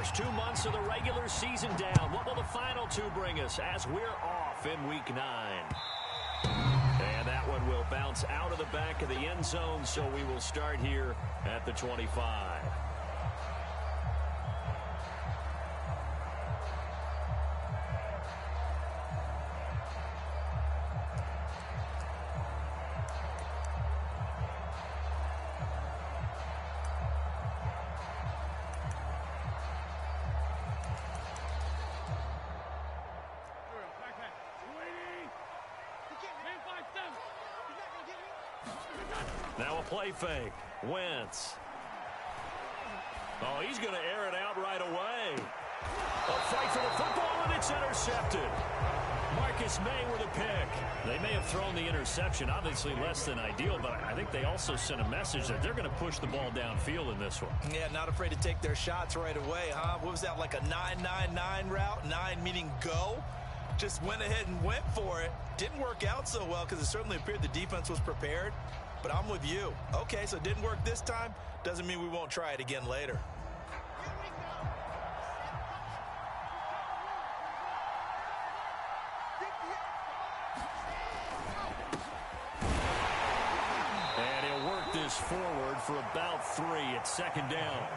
First 2 months of the regular season down. What will the final two bring us as we're off in Week 9? And that one will bounce out of the back of the end zone, so we will start here at the 25. Now a play fake. Wentz. Oh, he's going to air it out right away. A fight for the football, and it's intercepted. Marcus May with a pick. They may have thrown the interception, obviously less than ideal, but I think they also sent a message that they're going to push the ball downfield in this one. Yeah, not afraid to take their shots right away, huh? What was that, like a 9-9-9 route? 9 meaning go? Just went ahead and went for it. Didn't work out so well because it certainly appeared the defense was prepared. But I'm with you. Okay, so it didn't work this time. Doesn't mean we won't try it again later. And he'll work this forward for about 3 at second down.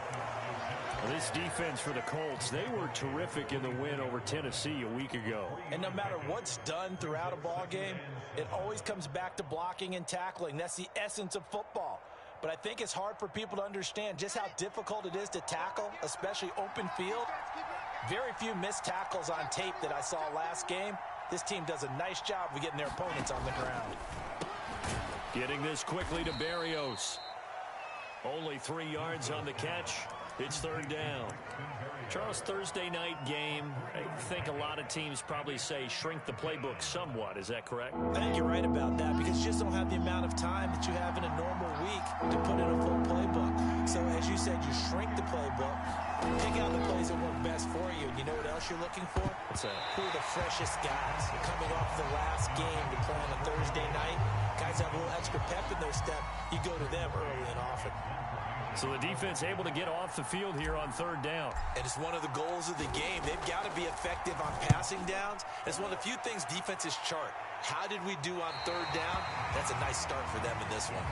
This defense for the Colts, they were terrific in the win over Tennessee a week ago. And no matter what's done throughout a ball game, it always comes back to blocking and tackling. That's the essence of football. But I think it's hard for people to understand just how difficult it is to tackle, especially open field. Very few missed tackles on tape that I saw last game. This team does a nice job of getting their opponents on the ground. Getting this quickly to Berrios. Only 3 yards on the catch. It's third down. Charles, Thursday night game, I think a lot of teams probably say shrink the playbook somewhat. Is that correct? I think you're right about that because you just don't have the amount of time that you have in a normal week to put in a full playbook. So as you said, you shrink the playbook, pick out the plays that work best for you. And you know what else you're looking for? What's that? Who are the freshest guys coming off the last game to play on a Thursday night? Guys have a little extra pep in their step. You go to them early and often. So the defense able to get off the field here on third down. And it's one of the goals of the game. They've got to be effective on passing downs. It's one of the few things defenses chart. How did we do on third down? That's a nice start for them in this one.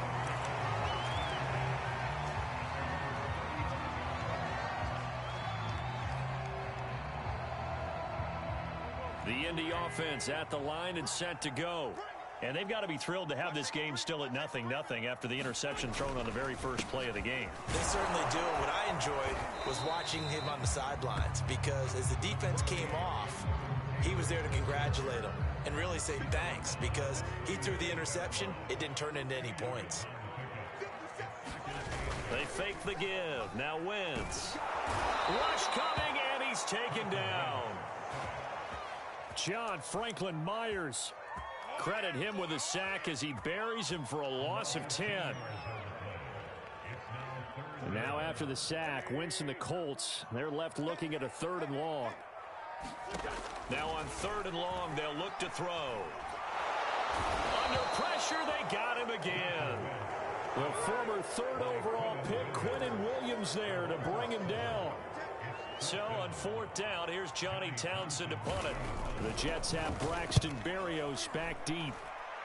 The Indy offense at the line and set to go. And they've got to be thrilled to have this game still at 0-0 after the interception thrown on the very first play of the game. They certainly do. What I enjoyed was watching him on the sidelines because as the defense came off, he was there to congratulate them and really say thanks because he threw the interception. It didn't turn into any points. They fake the give. Now Wentz. Rush coming, and he's taken down. John Franklin Myers. Credit him with a sack as he buries him for a loss of 10. And now after the sack, Wentz and the Colts, they're left looking at a 3rd and long. Now on 3rd and long, they'll look to throw. Under pressure, they got him again. The former 3rd overall pick, Quinnen Williams, there to bring him down. So on 4th down, here's Johnny Townsend to punt it. The Jets have Braxton Berrios back deep.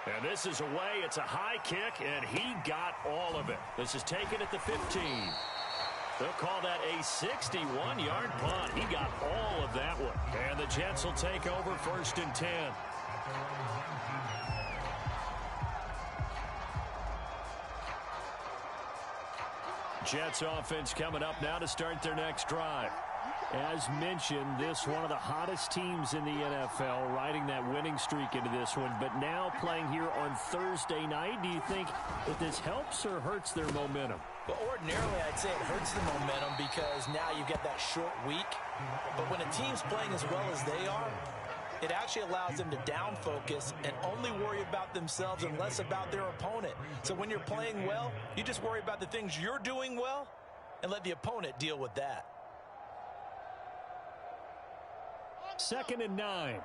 And this is away. It's a high kick, and he got all of it. This is taken at the 15. They'll call that a 61-yard punt. He got all of that one. And the Jets will take over 1st and 10. Jets offense coming up now to start their next drive. As mentioned, this one of the hottest teams in the NFL, riding that winning streak into this one, but now playing here on Thursday night. Do you think that this helps or hurts their momentum? Well, ordinarily, I'd say it hurts the momentum because now you get that short week. But when a team's playing as well as they are, it actually allows them to down focus and only worry about themselves and less about their opponent. So when you're playing well, you just worry about the things you're doing well and let the opponent deal with that. 2nd and 9.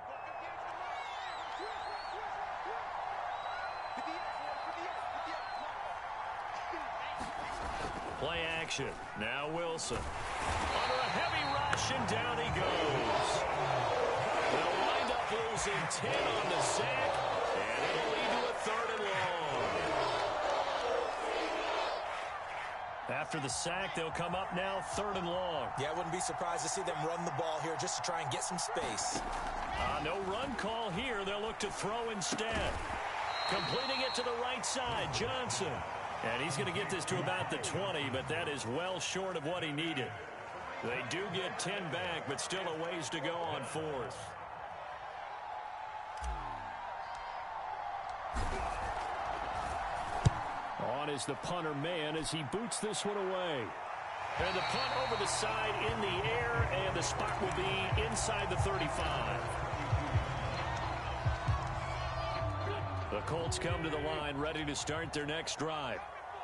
Play action. Now Wilson. Under a heavy rush, and down he goes. They'll wind up losing 10 on the sack, and it'll lead to a 3rd and long. After the sack, they'll come up now 3rd and long. Yeah, I wouldn't be surprised to see them run the ball here just to try and get some space. No run call here. They'll look to throw instead. Completing it to the right side, Johnson. And he's going to get this to about the 20, but that is well short of what he needed. They do get 10 back, but still a ways to go on 4th. On is the punter man as he boots this one away. And the punt over the side in the air, and the spot will be inside the 35. The Colts come to the line, ready to start their next drive.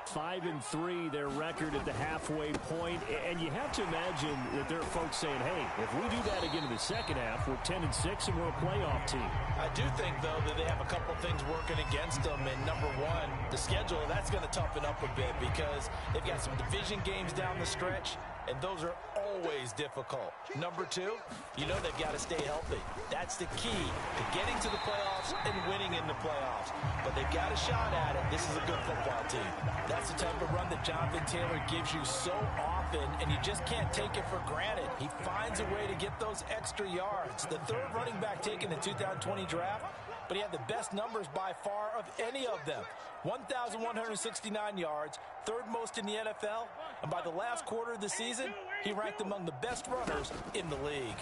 5-3, their record at the halfway point, and you have to imagine that there are folks saying, hey, if we do that again in the second half, we're 10-6 and we're a playoff team. I do think, though, that they have a couple things working against them, and number one, the schedule, that's going to toughen up a bit because they've got some division games down the stretch, and those are always difficult. Number two, you know they've got to stay healthy. That's the key to getting to the playoffs and winning in the playoffs. But they've got a shot at it. This is a good football team. That's the type of run that Jonathan Taylor gives you so often, and you just can't take it for granted. He finds a way to get those extra yards. The 3rd running back taken in the 2020 draft, but he had the best numbers by far of any of them. 1,169 yards, 3rd most in the NFL, and by the last quarter of the season, he ranked among the best runners in the league.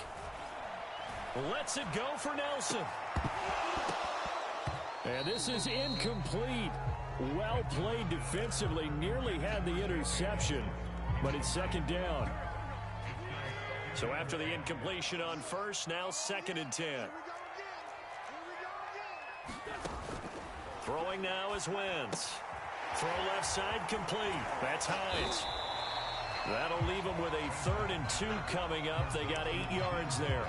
Lets it go for Nelson. And this is incomplete. Well played defensively, nearly had the interception, but it's 2nd down. So after the incompletion on 1st, now 2nd and 10. Throwing now is Wentz. Throw left side complete. That's Hines. That'll leave them with a 3rd and 2 coming up. They got 8 yards there.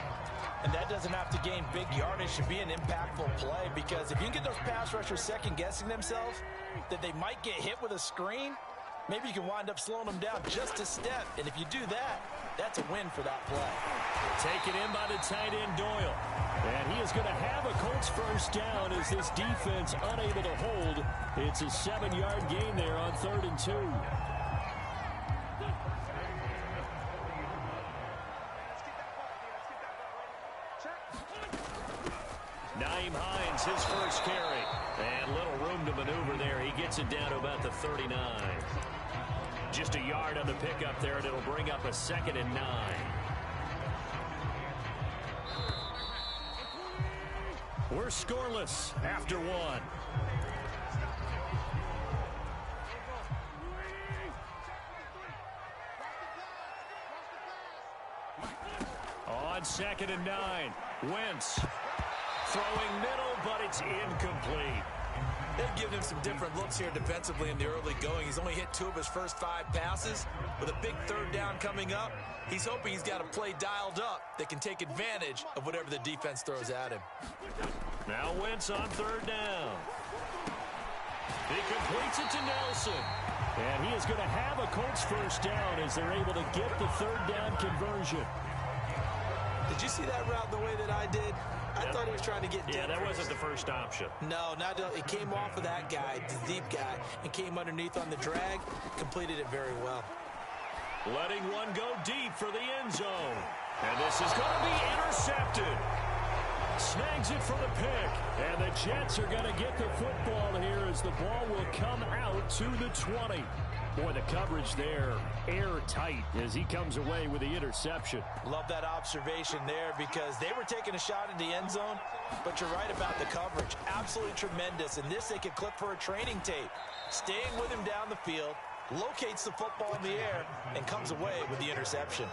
And that doesn't have to gain big yardage to be an impactful play, because if you can get those pass rushers second-guessing themselves, that they might get hit with a screen, maybe you can wind up slowing them down just a step. And if you do that, that's a win for that play. Taken in by the tight end, Doyle. And he is going to have a Colts 1st down as this defense unable to hold. It's a 7-yard gain there on 3rd and 2. Nyheim Hines, his first carry. And little room to maneuver there. He gets it down to about the 39. Just a yard on the pickup there, and it'll bring up a 2nd and 9. We're scoreless after 1. On 2nd and 9, Wentz throwing middle, but it's incomplete. They've given him some different looks here defensively in the early going. He's only hit 2 of his first 5 passes. With a big 3rd down coming up, he's hoping he's got a play dialed up that can take advantage of whatever the defense throws at him. Now Wentz on 3rd down. He completes it to Nelson. And he is going to have a Colts 1st down as they're able to get the 3rd down conversion. Did you see that route the way that I did? I thought he was trying to get deep. Yeah, that wasn't the first option. No, it came off of that guy, the deep guy, and came underneath on the drag, completed it very well. Letting one go deep for the end zone. And this is going to be intercepted. Snags it for the pick. And the Jets are going to get the football here as the ball will come out to the 20. Boy, the coverage there, airtight as he comes away with the interception. Love that observation there because they were taking a shot at the end zone, but you're right about the coverage. Absolutely tremendous. And this they could clip for a training tape. Staying with him down the field, locates the football in the air, and comes away with the interception.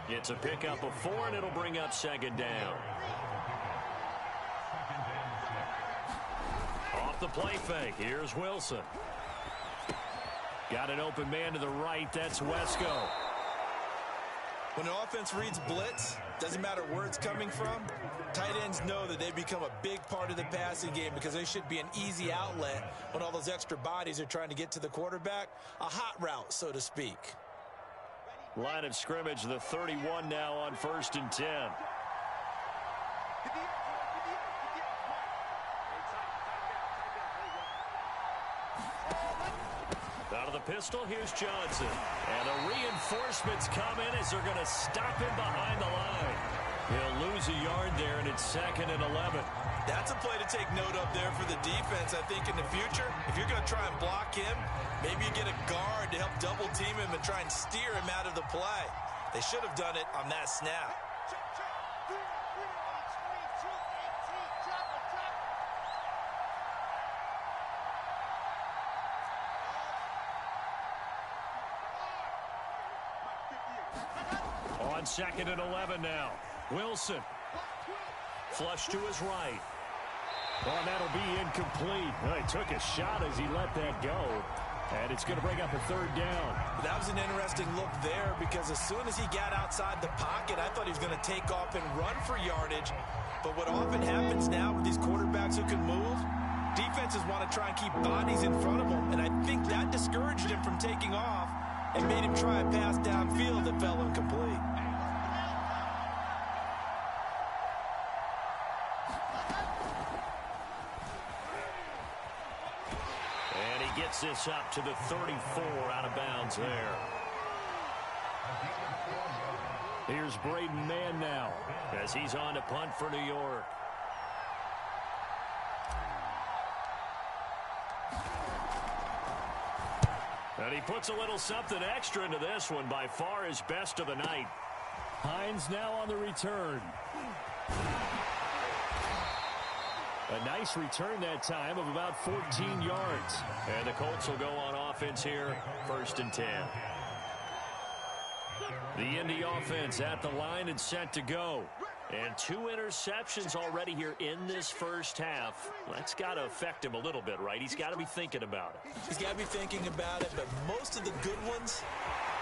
It's a pickup of 4, and it'll bring up 2nd down. Off the play fake, here's Wilson. Got an open man to the right. That's Wesco. When an offense reads blitz, doesn't matter where it's coming from, tight ends know that they become a big part of the passing game because they should be an easy outlet when all those extra bodies are trying to get to the quarterback. A hot route, so to speak. Line of scrimmage, the 31 now on 1st and 10. Out of the pistol, here's Johnson. And the reinforcements come in as they're going to stop him behind the line. He'll lose a yard there, and it's 2nd and 11. That's a play to take note of there for the defense, I think, in the future. If you're going to try and block him, maybe you get a guard to help double-team him and try and steer him out of the play. They should have done it on that snap. On 2nd and 11 now. Wilson. Flush to his right. Oh, that'll be incomplete. Oh, he took a shot as he let that go. And it's going to bring up a 3rd down. That was an interesting look there because as soon as he got outside the pocket, I thought he was going to take off and run for yardage. But what often happens now with these quarterbacks who can move, defenses want to try and keep bodies in front of them. And I think that discouraged him from taking off and made him try a pass downfield that fell incomplete. Gets this up to the 34, out of bounds there. Here's Braden Mann now as he's on to punt for New York. And he puts a little something extra into this one, by far his best of the night. Hines now on the return. A nice return that time of about 14 yards. And the Colts will go on offense here, 1st and 10. The Indy offense at the line and set to go. And 2 interceptions already here in this first half. That's got to affect him a little bit, right? He's got to be thinking about it. He's got to be thinking about it, but most of the good ones,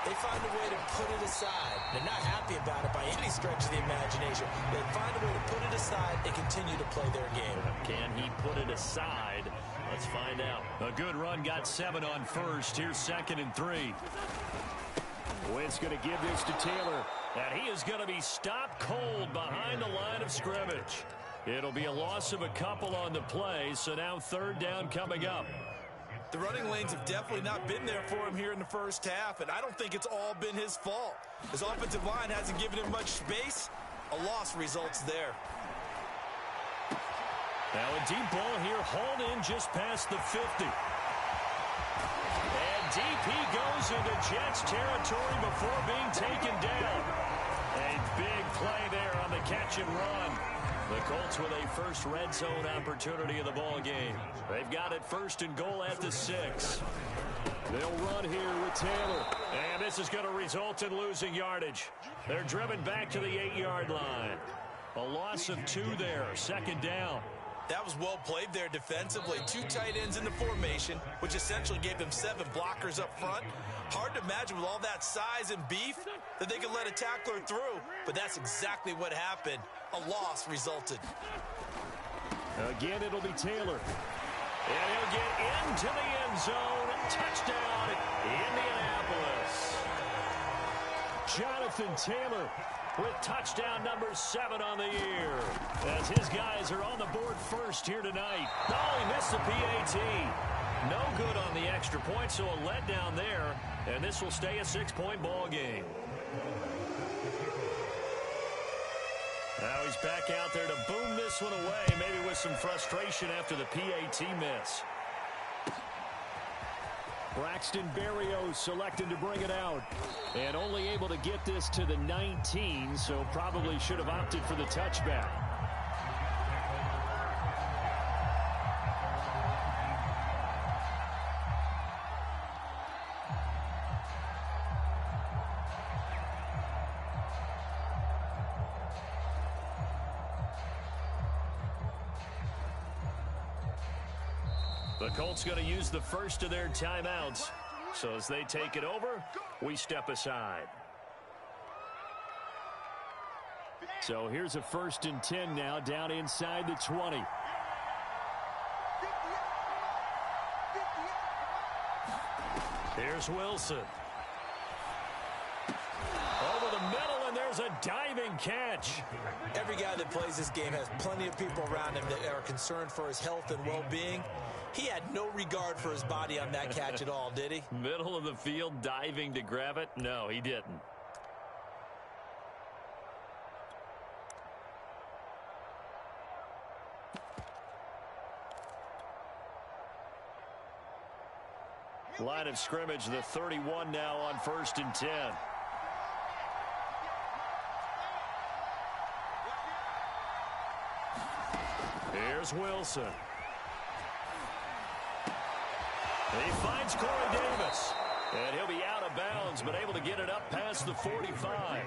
they find a way to put it aside. They're not happy about it by any stretch of the imagination. They find a way to put it aside and continue to play their game. Can he put it aside? Let's find out. A good run, got 7 on 1st. Here's 2nd and 3. Wentz going to give this to Taylor. And he is going to be stopped cold behind the line of scrimmage. It'll be a loss of a couple on the play, so now 3rd down coming up. The running lanes have definitely not been there for him here in the first half, and I don't think it's all been his fault. His offensive line hasn't given him much space. A loss results there. Now a deep ball here, hauled in just past the 50. And deep he goes into Jets territory before being taken down. A big play there on the catch and run. The Colts with a first red zone opportunity in the ball game. They've got it 1st and goal at the 6. They'll run here with Taylor. And this is going to result in losing yardage. They're driven back to the 8-yard line. A loss of 2 there, 2nd down. That was well played there defensively. 2 tight ends in the formation, which essentially gave them 7 blockers up front. Hard to imagine with all that size and beef that they could let a tackler through, but that's exactly what happened. A loss resulted. Again, it'll be Taylor. And he'll get into the end zone. Touchdown, Indianapolis. Jonathan Taylor with touchdown number 7 on the year. As his guys are on the board first here tonight. Oh, he missed the PAT. No good on the extra point, so a letdown there. And this will stay a 6-point ball game. Now he's back out there to boom this one away, maybe with some frustration after the PAT miss. Braxton Berrios selected to bring it out. And only able to get this to the 19, so probably should have opted for the touchback. The Colts going to use the first of their timeouts. So as they take it over, we step aside. So here's a 1st and 10 now, down inside the 20. Here's Wilson. throws a diving catch. Every guy that plays this game has plenty of people around him that are concerned for his health and well-being. He had no regard for his body on that catch at all, did he? Middle of the field, diving to grab it? No, he didn't. Line of scrimmage, the 31 now on 1st and 10. Here's Wilson. He finds Corey Davis. And he'll be out of bounds, but able to get it up past the 45.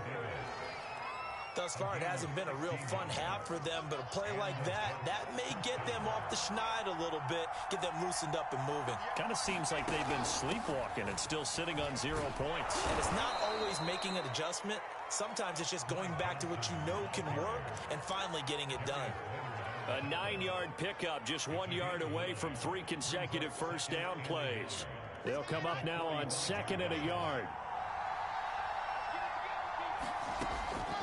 Thus far, it hasn't been a real fun half for them, but a play like that may get them off the schneid a little bit, get them loosened up and moving. Kind of seems like they've been sleepwalking and still sitting on 0 points. And it's not always making an adjustment. Sometimes it's just going back to what you know can work and finally getting it done. A 9-yard pickup, just 1 yard away from 3 consecutive first down plays. They'll come up now on 2nd and a yard.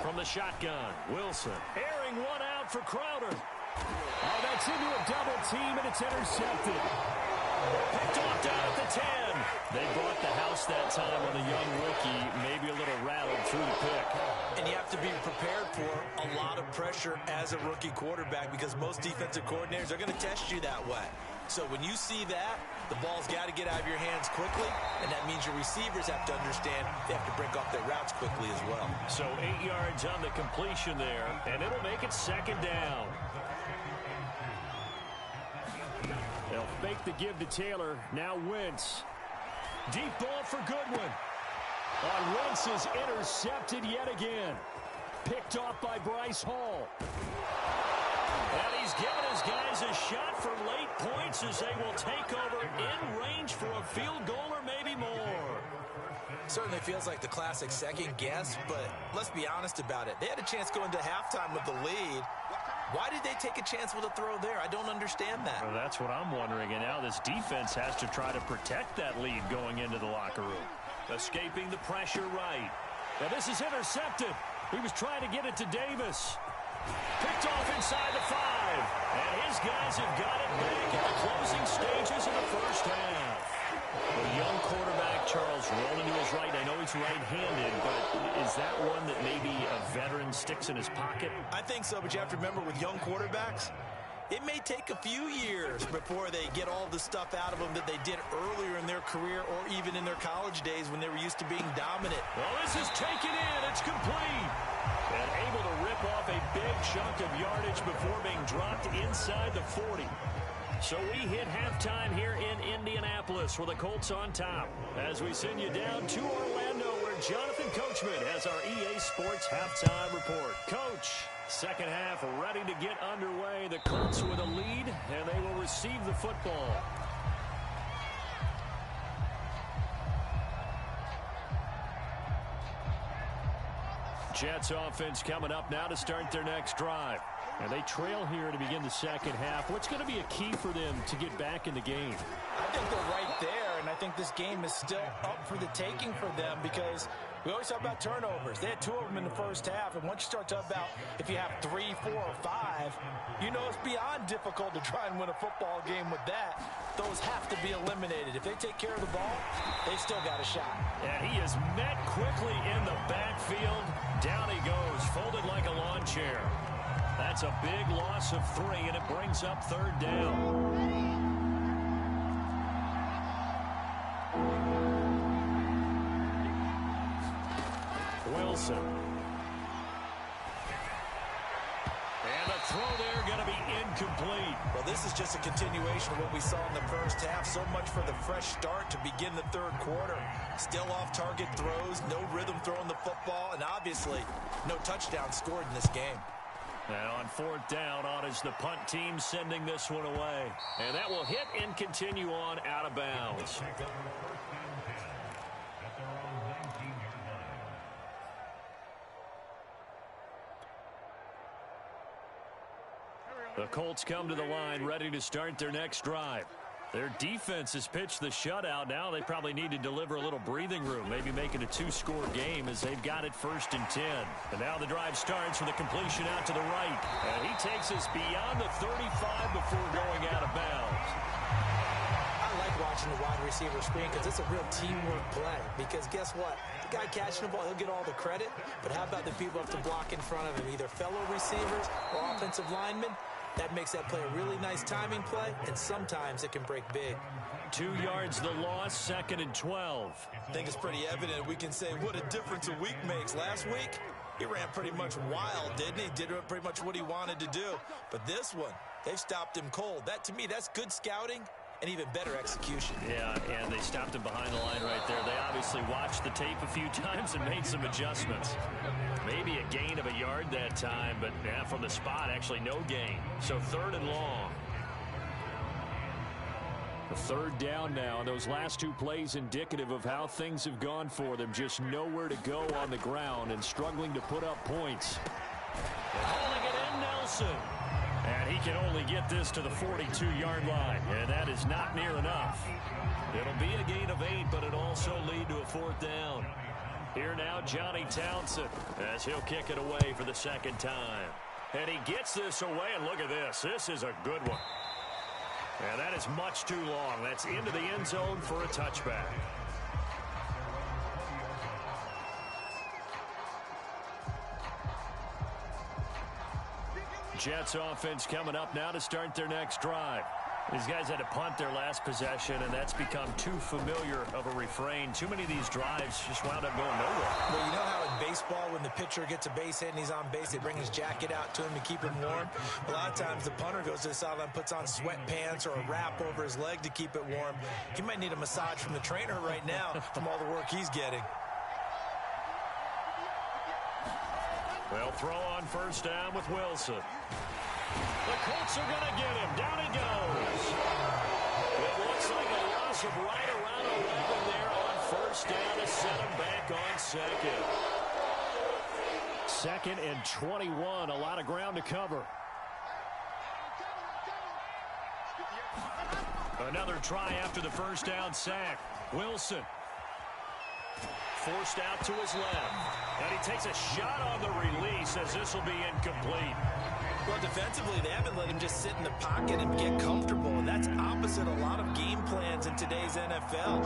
From the shotgun, Wilson airing one out for Crowder. Oh, that's into a double team, and it's intercepted. Picked off down at the 10. They bought the house that time on the young rookie, maybe a little rattled through the pick. And you have to be prepared for a lot of pressure as a rookie quarterback because most defensive coordinators are going to test you that way. So when you see that, the ball's got to get out of your hands quickly, and that means your receivers have to understand they have to break off their routes quickly as well. So 8 yards on the completion there, and it'll make it 2nd down. They'll fake the give to Taylor. Now Wentz. Deep ball for Goodwin. Wentz is intercepted yet again. Picked off by Bryce Hall. And he's given his guys a shot for late points as they will take over in range for a field goal or maybe more. Certainly feels like the classic second guess, but let's be honest about it. They had a chance going to halftime with the lead. Why did they take a chance with a throw there? I don't understand that. Well, that's what I'm wondering. And now this defense has to try to protect that lead going into the locker room. Escaping the pressure right. Now this is intercepted. He was trying to get it to Davis. Picked off inside the 5. And his guys have got it back in the closing stages of the first half. The young quarterback, Charles, rolling to his right. I know he's right-handed, but is that one that maybe a veteran sticks in his pocket? I think so, but you have to remember with young quarterbacks, it may take a few years before they get all the stuff out of them that they did earlier in their career or even in their college days when they were used to being dominant. Well, this is taken in. It's complete. And able to rip off a big chunk of yardage before being dropped inside the 40. So we hit halftime here in Indianapolis with the Colts on top. As we send you down to Orlando where Jonathan Coachman has our EA Sports halftime report. Coach, second half ready to get underway. The Colts with a lead, and they will receive the football. Jets offense coming up now to start their next drive. And they trail here to begin the second half. What's going to be a key for them to get back in the game? I think they're right there, and I think this game is still up for the taking for them because we always talk about turnovers. They had 2 of them in the first half, and once you start talking about if you have 3, 4, or 5, you know it's beyond difficult to try and win a football game with that. Those have to be eliminated. If they take care of the ball, they've still got a shot. And he is met quickly in the backfield. Down he goes, folded like a lawn chair. That's a big loss of 3, and it brings up 3rd down. Wilson. And the throw there going to be incomplete. Well, this is just a continuation of what we saw in the first half. So much for the fresh start to begin the 3rd quarter. Still off-target throws, no rhythm throwing the football, and obviously no touchdown scored in this game. And on 4th down, on is the punt team sending this one away. And that will hit and continue on out of bounds. The Colts come to the line ready to start their next drive. Their defense has pitched the shutout. Now they probably need to deliver a little breathing room, maybe make it a two-score game as they've got it 1st and 10. And now the drive starts with a completion out to the right. And he takes us beyond the 35 before going out of bounds. I like watching the wide receiver screen because it's a real teamwork play. Because guess what? The guy catching the ball, he'll get all the credit. But how about the people have to block in front of him, either fellow receivers or offensive linemen? That makes that play a really nice timing play, and sometimes it can break big. 2 yards the loss, 2nd and 12. I think it's pretty evident we can say what a difference a week makes. Last week, he ran pretty much wild, didn't he? Did pretty much what he wanted to do. But this one, they've stopped him cold. That, to me, that's good scouting and even better execution. Yeah, and they stopped him behind the line right there. They obviously watched the tape a few times and made some adjustments. Maybe a gain of a yard that time, but yeah, from the spot, actually no gain. So 3rd and long. The 3rd down now. Those last 2 plays indicative of how things have gone for them. Just nowhere to go on the ground and struggling to put up points. And holding it in, Nelson. And he can only get this to the 42-yard line, and that is not near enough. It'll be a gain of 8, but it'll also lead to a 4th down. Here now, Johnny Townsend, as he'll kick it away for the 2nd time. And he gets this away, and look at this. This is a good one. And that is much too long. That's into the end zone for a touchback. Jets offense coming up now to start their next drive. These guys had to punt their last possession, and that's become too familiar of a refrain. Too many of these drives just wound up going nowhere. Well, you know how in baseball, when the pitcher gets a base hit and he's on base, they bring his jacket out to him to keep him warm? A lot of times the punter goes to the sideline, puts on sweatpants or a wrap over his leg to keep it warm. He might need a massage from the trainer right now from all the work he's getting. They'll throw on 1st down with Wilson. The Colts are going to get him. Down he goes. It looks like a loss of right around 11 there on 1st down to set him back on 2nd. 2nd and 21. A lot of ground to cover. Another try after the 1st down sack. Wilson. Forced out to his left. And he takes a shot on the release as this will be incomplete. Well, defensively, they haven't let him just sit in the pocket and get comfortable, and that's opposite a lot of game plans in today's NFL.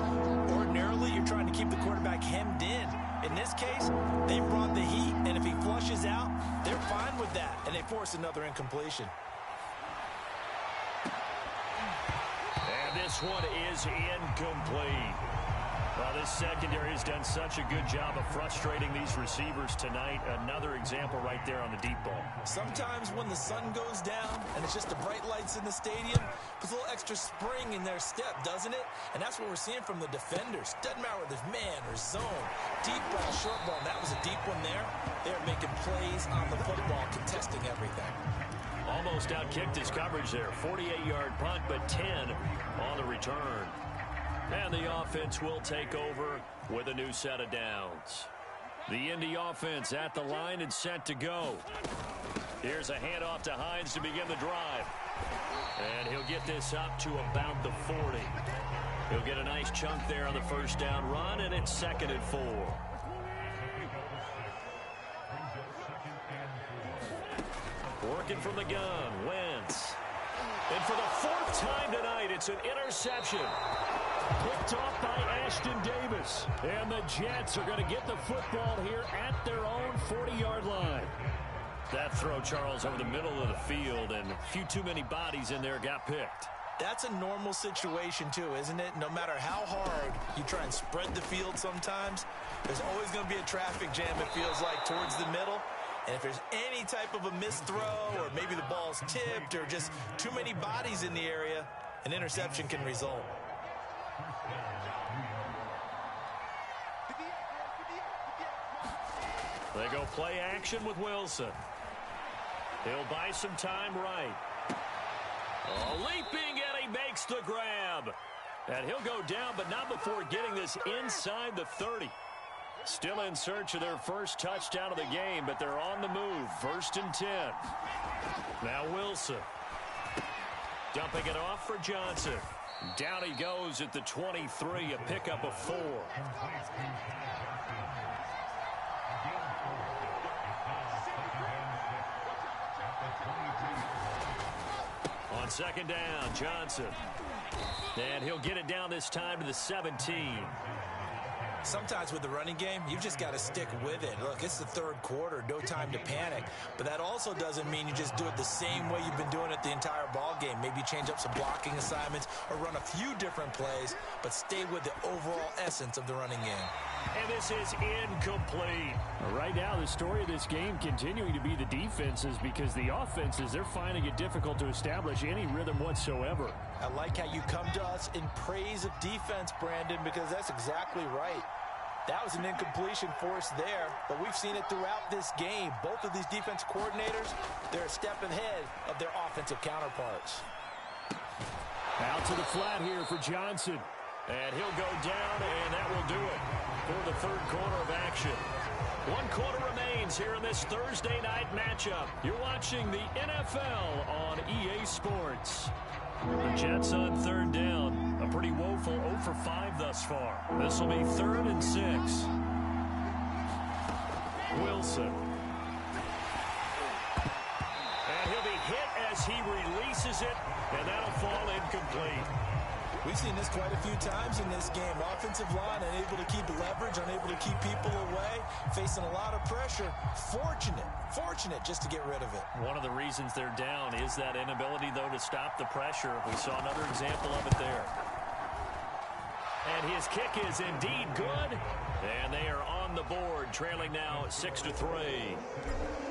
Ordinarily, you're trying to keep the quarterback hemmed in. In this case, they brought the heat, and if he flushes out, they're fine with that, and they force another incompletion. And this one is incomplete. Well, this secondary has done such a good job of frustrating these receivers tonight. Another example right there on the deep ball. Sometimes when the sun goes down and it's just the bright lights in the stadium, puts a little extra spring in their step, doesn't it? And that's what we're seeing from the defenders. Doesn't matter whether it's man or zone, deep ball, short ball. And that was a deep one there. They're making plays on the football, contesting everything. Almost outkicked his coverage there. 48-yard punt, but 10 on the return. And the offense will take over with a new set of downs. The Indy offense at the line and set to go. Here's a handoff to Hines to begin the drive. And he'll get this up to about the 40. He'll get a nice chunk there on the 1st down run, and it's 2nd and 4. Working from the gun, Wentz. And for the 4th time tonight, it's an interception. Picked off by Ashton Davis. And the Jets are going to get the football here at their own 40-yard line. That throw, Charles, over the middle of the field, and a few too many bodies in there got picked. That's a normal situation, too, isn't it? No matter how hard you try and spread the field sometimes, there's always going to be a traffic jam, it feels like, towards the middle. And if there's any type of a missed throw, or maybe the ball's tipped, or just too many bodies in the area, an interception can result. They go play action with Wilson. He'll buy some time right. Oh, leaping, and he makes the grab. And he'll go down, but not before getting this inside the 30. Still in search of their first touchdown of the game, but they're on the move. 1st and 10. Now Wilson. Dumping it off for Johnson. Down he goes at the 23, a pickup of 4. On second down, Johnson. And he'll get it down this time to the 17. Sometimes with the running game, you've just got to stick with it. Look, it's the third quarter, no time to panic. But that also doesn't mean you just do it the same way you've been doing it the entire ball game. Maybe change up some blocking assignments or run a few different plays, but stay with the overall essence of the running game. And this is incomplete. Right now, the story of this game continuing to be the defenses, because the offenses, they're finding it difficult to establish any rhythm whatsoever. I like how you come to us in praise of defense, Brandon, because that's exactly right. That was an incompletion force there, but we've seen it throughout this game. Both of these defense coordinators, they're a step ahead of their offensive counterparts. Out to the flat here for Johnson. And he'll go down, and that will do it for the third quarter of action. 1 quarter remains here in this Thursday night matchup. You're watching the NFL on EA Sports. The Jets on third down. A pretty woeful 0 for 5 thus far. This will be 3rd and 6. Wilson. And he'll be hit as he releases it, and that'll fall incomplete. We've seen this quite a few times in this game. Offensive line unable to keep leverage, unable to keep people away, facing a lot of pressure. Fortunate just to get rid of it. One of the reasons they're down is that inability, though, to stop the pressure. We saw another example of it there. And his kick is indeed good. And they are on the board, trailing now 6-3.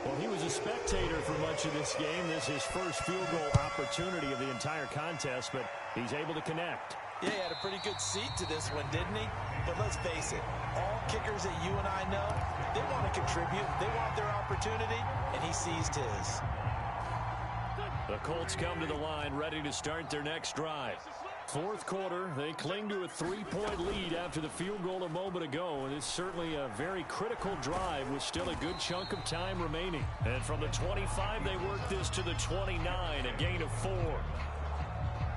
Well, he was a spectator for much of this game. This is his first field goal opportunity of the entire contest, but he's able to connect. Yeah, he had a pretty good seat to this one, didn't he? But let's face it, all kickers that you and I know, they want to contribute. They want their opportunity, and he seized his. The Colts come to the line, ready to start their next drive. Fourth quarter, they cling to a 3-point lead after the field goal a moment ago, and it's certainly a very critical drive with still a good chunk of time remaining. And from the 25, they work this to the 29, a gain of 4.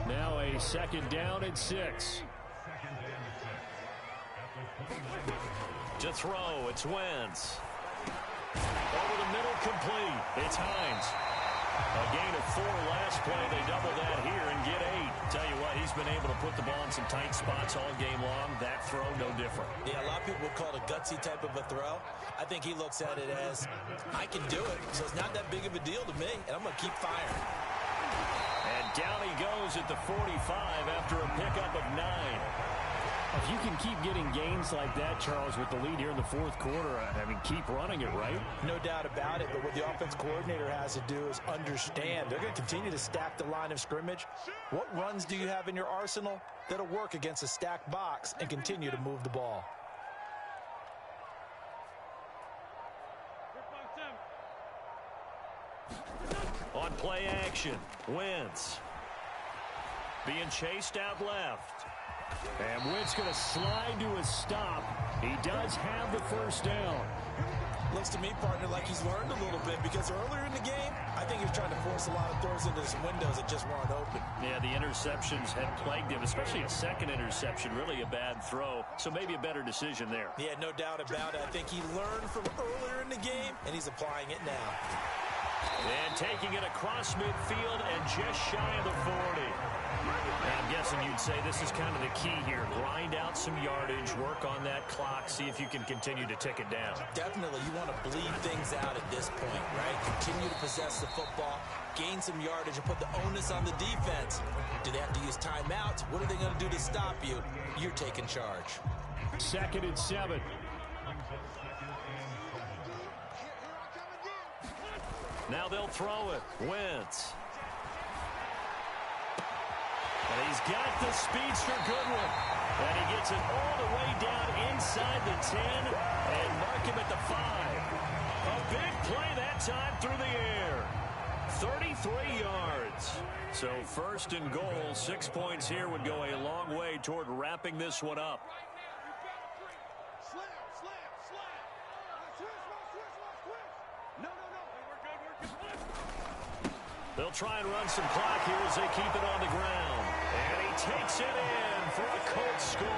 Now a second down and 6. To throw, it's Wentz. Over the middle, complete. It's Hines. A gain of 4 last play. They double that here and get 8. Tell you what, he's been able to put the ball in some tight spots all game long. That throw, no different. Yeah, a lot of people would call it a gutsy type of a throw. I think he looks at it as, I can do it, so it's not that big of a deal to me, and I'm going to keep firing. And down he goes at the 45 after a pickup of 9. If you can keep getting gains like that, Charles, with the lead here in the fourth quarter, I mean, keep running it, right? No doubt about it, but what the offense coordinator has to do is understand. They're going to continue to stack the line of scrimmage. What runs do you have in your arsenal that'll work against a stacked box and continue to move the ball? On play action, Wentz. Being chased out left. And Wentz going to slide to a stop. He does have the first down. Looks to me, partner, like he's learned a little bit, because earlier in the game, I think he was trying to force a lot of throws into some windows that just weren't open. Yeah, the interceptions had plagued him, especially a second interception, really a bad throw. So maybe a better decision there. Yeah, no doubt about it. I think he learned from earlier in the game, and he's applying it now. And taking it across midfield and just shy of the 40. I'm guessing you'd say this is kind of the key here. Grind out some yardage, work on that clock, see if you can continue to tick it down. Definitely, you want to bleed things out at this point, right? Continue to possess the football, gain some yardage, and put the onus on the defense. Do they have to use timeouts? What are they going to do to stop you? You're taking charge. 2nd and 7. Now they'll throw it. Wentz. And he's got the speedster Goodwin. And he gets it all the way down inside the 10 and mark him at the 5. A big play that time through the air. 33 yards. So 1st and goal, 6 points here would go a long way toward wrapping this one up. They'll try and run some clock here as they keep it on the ground. And he takes it in for a Colts score.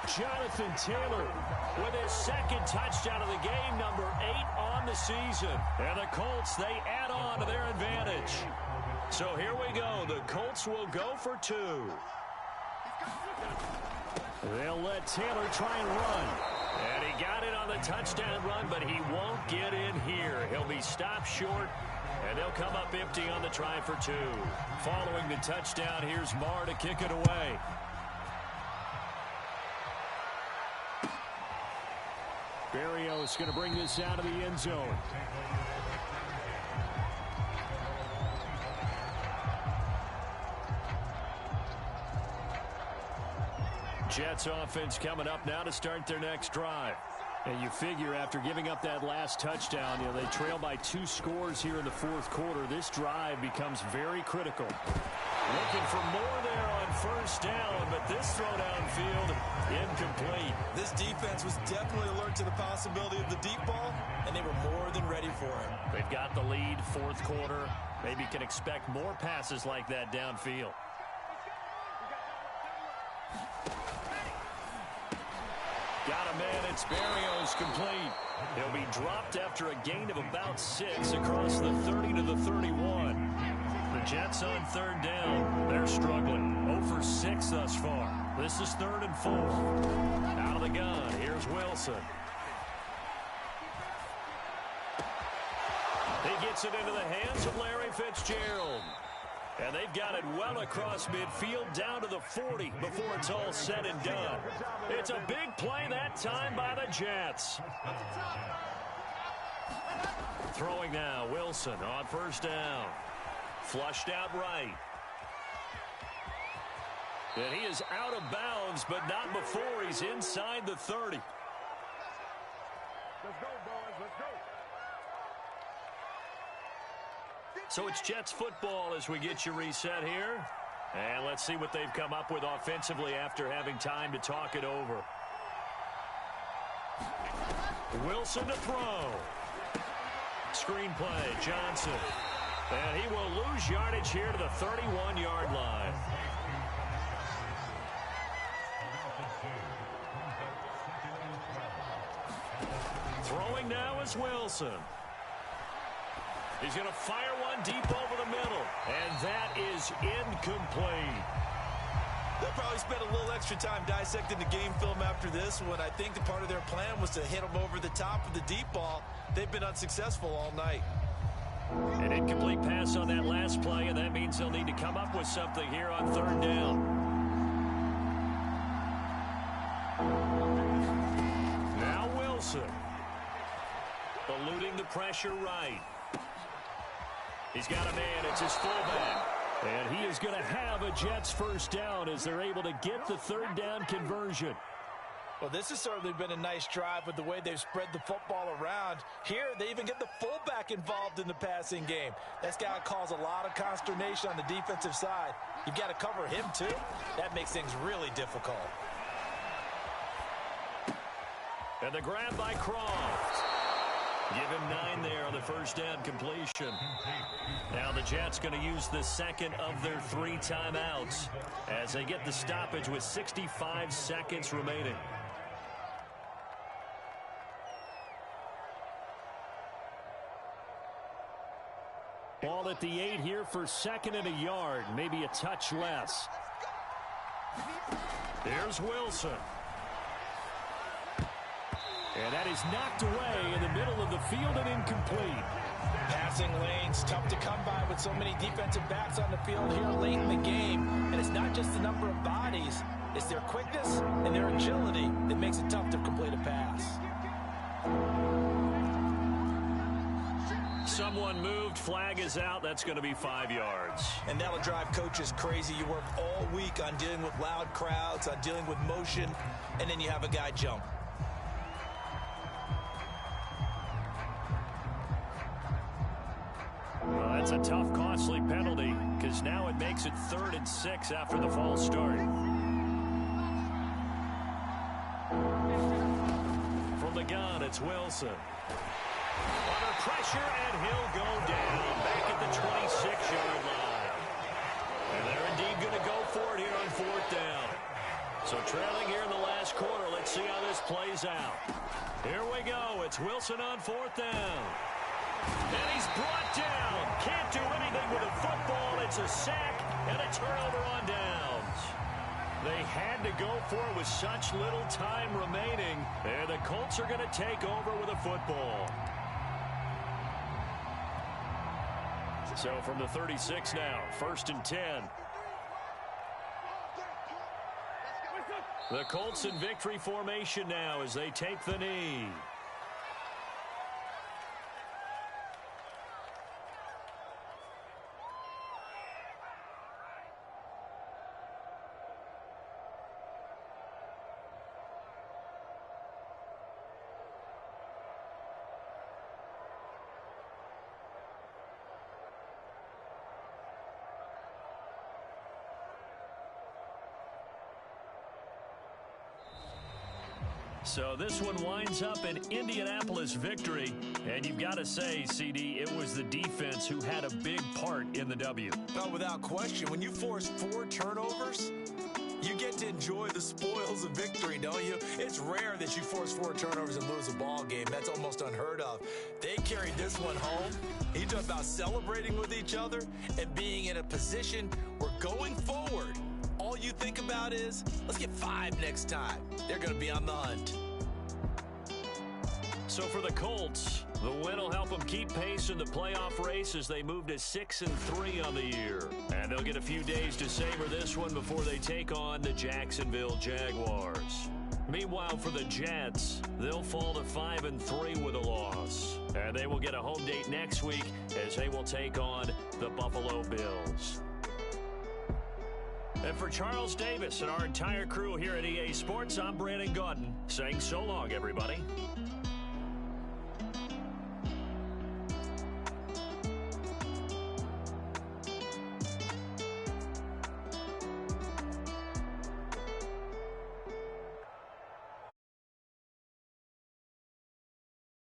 Jonathan Taylor with his second touchdown of the game, number 8 on the season. And the Colts, they add on to their advantage. So here we go. The Colts will go for 2. They'll let Taylor try and run. And he got it on the touchdown run, but he won't get in here. He'll be stopped short, and they'll come up empty on the try for 2. Following the touchdown, here's Marr to kick it away. Berrios going to bring this out of the end zone. Jets offense coming up now to start their next drive. And you figure after giving up that last touchdown, they trail by 2 scores here in the fourth quarter. This drive becomes very critical. Looking for more there on first down, but this throw downfield incomplete. This defense was definitely alert to the possibility of the deep ball, and they were more than ready for it. They've got the lead, fourth quarter. Maybe can expect more passes like that downfield. Got a man, it's Berrios complete. He'll be dropped after a gain of about 6 across the 30 to the 31. The Jets on third down. They're struggling. 0 for 6 thus far. This is 3rd and 4. Out of the gun, here's Wilson. He gets it into the hands of Larry Fitzgerald. And they've got it well across midfield down to the 40 before it's all said and done. It's a big play that time by the Jets. Throwing now, Wilson on first down. Flushed out right. And he is out of bounds, but not before he's inside the 30. Let's go, boys. Let's go. So it's Jets football as we get you reset here. And let's see what they've come up with offensively after having time to talk it over. Wilson to throw. Screenplay, Johnson. And he will lose yardage here to the 31-yard line. Throwing now is Wilson. He's going to fire one deep over the middle. And that is incomplete. They'll probably spend a little extra time dissecting the game film after this one. I think the part of their plan was to hit him over the top of the deep ball. They've been unsuccessful all night. An incomplete pass on that last play, and that means they'll need to come up with something here on third down. Now Wilson. Eluding the pressure right. He's got a man. It's his fullback. And he is going to have a Jets first down as they're able to get the third down conversion. Well, this has certainly been a nice drive with the way they've spread the football around. Here, they even get the fullback involved in the passing game. That's got to cause a lot of consternation on the defensive side. You've got to cover him, too. That makes things really difficult. And the grab by Croft. Give him 9 there on the first down completion. Now the Jets going to use the second of their 3 timeouts as they get the stoppage with 65 seconds remaining. Ball at the 8 here for 2nd and a yard, maybe a touch less. Here's Wilson. And that is knocked away in the middle of the field and incomplete. Passing lanes, tough to come by with so many defensive backs on the field here late in the game. And it's not just the number of bodies, it's their quickness and their agility that makes it tough to complete a pass. Someone moved, flag is out, that's going to be 5 yards. And that'll drive coaches crazy. You work all week on dealing with loud crowds, on dealing with motion, and then you have a guy jump. Well, that's a tough, costly penalty because now it makes it 3rd and 6 after the false start. From the gun, it's Wilson. Under pressure, and he'll go down back at the 26-yard line. And they're indeed going to go for it here on fourth down. So trailing here in the last quarter. Let's see how this plays out. Here we go. It's Wilson on fourth down. And he's brought down. Can't do anything with a football. It's a sack and a turnover on downs. They had to go for it with such little time remaining. And the Colts are going to take over with a football. So from the 36 now, 1st and 10. The Colts in victory formation now as they take the knee. So this one winds up an Indianapolis victory. And you've got to say, CD, it was the defense who had a big part in the W. No, without question. When you force 4 turnovers, you get to enjoy the spoils of victory, don't you? It's rare that you force 4 turnovers and lose a ball game. That's almost unheard of. They carried this one home. He talked about celebrating with each other and being in a position where going forward, all you think about is, let's get 5 next time. They're going to be on the hunt. So for the Colts, the win will help them keep pace in the playoff race as they move to 6-3 on the year. And they'll get a few days to savor this one before they take on the Jacksonville Jaguars. Meanwhile, for the Jets, they'll fall to 5-3 with a loss. And they will get a home date next week as they will take on the Buffalo Bills. And for Charles Davis and our entire crew here at EA Sports, I'm Brandon Gaudin saying so long, everybody.